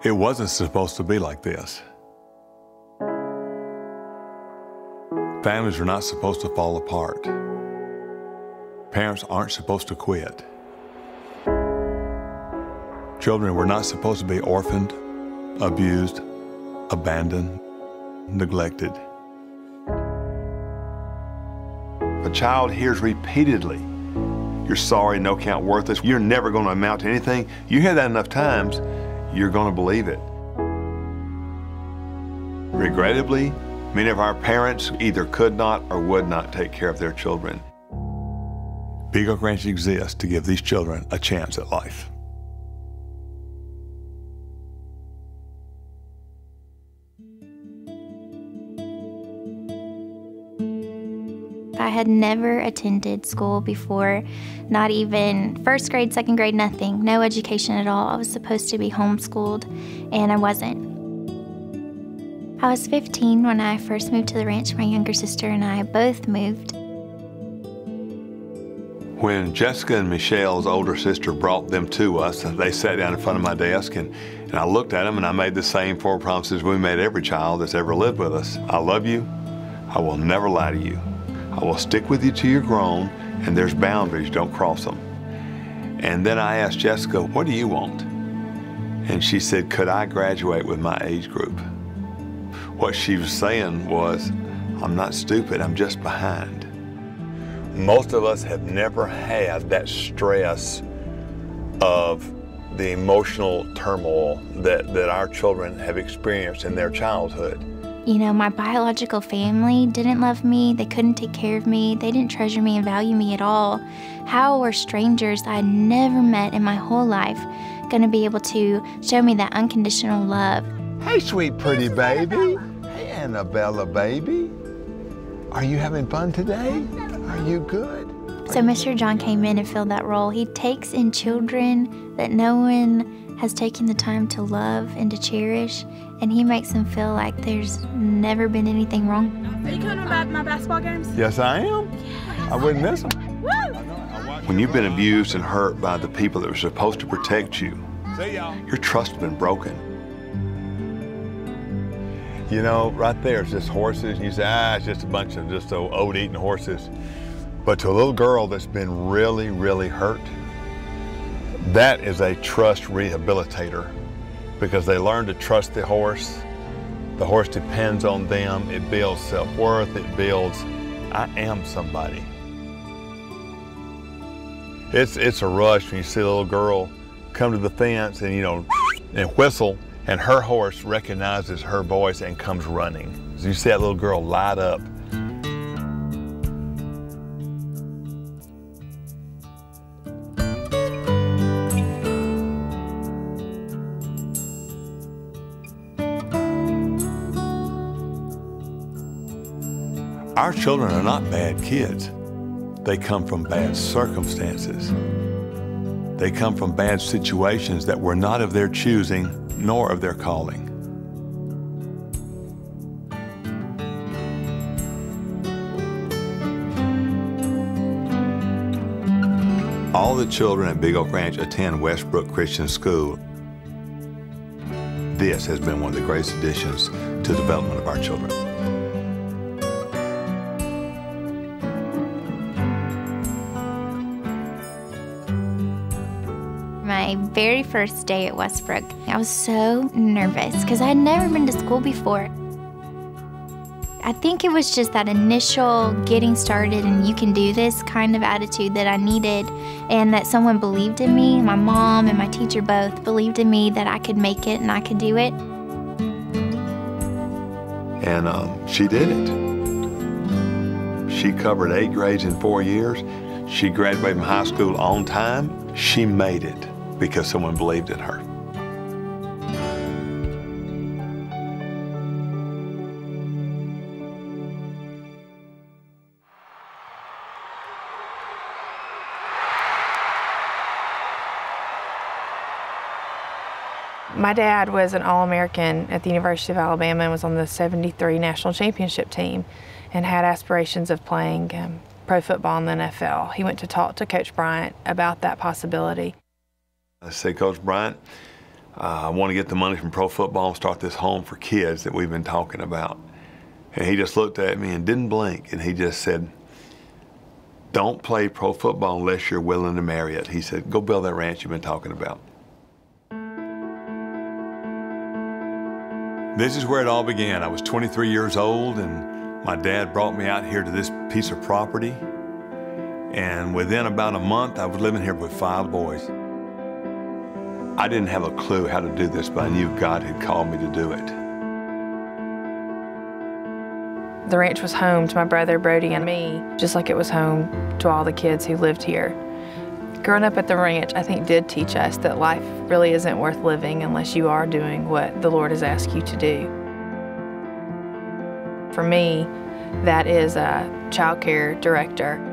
It wasn't supposed to be like this. Families are not supposed to fall apart. Parents aren't supposed to quit. Children were not supposed to be orphaned, abused, abandoned, neglected. If a child hears repeatedly, "You're sorry, no count, worthless, you're never going to amount to anything," you hear that enough times, you're going to believe it. Regrettably, many of our parents either could not or would not take care of their children. Big Oak Ranch exists to give these children a chance at life. I had never attended school before, not even first grade, second grade, nothing, no education at all. I was supposed to be homeschooled, and I wasn't. I was 15 when I first moved to the ranch. My younger sister and I both moved. When Jessica and Michelle's older sister brought them to us, they sat down in front of my desk, and I looked at them, and I made the same 4 promises we made every child that's ever lived with us. I love you. I will never lie to you. I will stick with you till you're grown, and there's boundaries, don't cross them. And then I asked Jessica, "What do you want?" And she said, "Could I graduate with my age group?" What she was saying was, "I'm not stupid, I'm just behind." Most of us have never had that stress of the emotional turmoil that our children have experienced in their childhood. You know, my biological family didn't love me, they couldn't take care of me, they didn't treasure me and value me at all. How were strangers I'd never met in my whole life gonna be able to show me that unconditional love? Hey, sweet pretty baby. Hey, Annabella baby. Are you having fun today? Are you good? So Mr. John came in and filled that role. He takes in children that no one has taken the time to love and to cherish, and he makes them feel like there's never been anything wrong. Are you coming to my basketball games? Yes, I am. I wouldn't miss them. Woo! When you've been abused and hurt by the people that were supposed to protect you, your trust has been broken. You know, right there, it's just horses, and you say, it's just a bunch of just oat-eating horses. But to a little girl that's been really, really hurt, that is a trust rehabilitator, because they learn to trust the horse. The horse depends on them. It builds self-worth. It builds, I am somebody. It's a rush when you see a little girl come to the fence and, you know, and whistle, and her horse recognizes her voice and comes running. So you see that little girl light up. Our children are not bad kids. They come from bad circumstances. They come from bad situations that were not of their choosing nor of their calling. All the children at Big Oak Ranch attend Westbrook Christian School. This has been one of the greatest additions to the development of our children. My very first day at Westbrook, I was so nervous because I'd never been to school before. I think it was just that initial getting started and you can do this kind of attitude that I needed, and that someone believed in me. My mom and my teacher both believed in me that I could make it and I could do it. And she did it. She covered 8 grades in 4 years. She graduated from high school on time. She made it because someone believed in her. My dad was an All-American at the University of Alabama and was on the '73 National Championship team and had aspirations of playing pro football in the NFL. He went to talk to Coach Bryant about that possibility. I said, Coach Bryant, I want to get the money from pro football and start this home for kids that we've been talking about. And he just looked at me and didn't blink, and he just said, don't play pro football unless you're willing to marry it. He said, go build that ranch you've been talking about. This is where it all began. I was 23 years old, and my dad brought me out here to this piece of property. And within about a month, I was living here with 5 boys. I didn't have a clue how to do this, but I knew God had called me to do it. The ranch was home to my brother Brody and me, just like it was home to all the kids who lived here. Growing up at the ranch, I think, did teach us that life really isn't worth living unless you are doing what the Lord has asked you to do. For me, that is a child care director.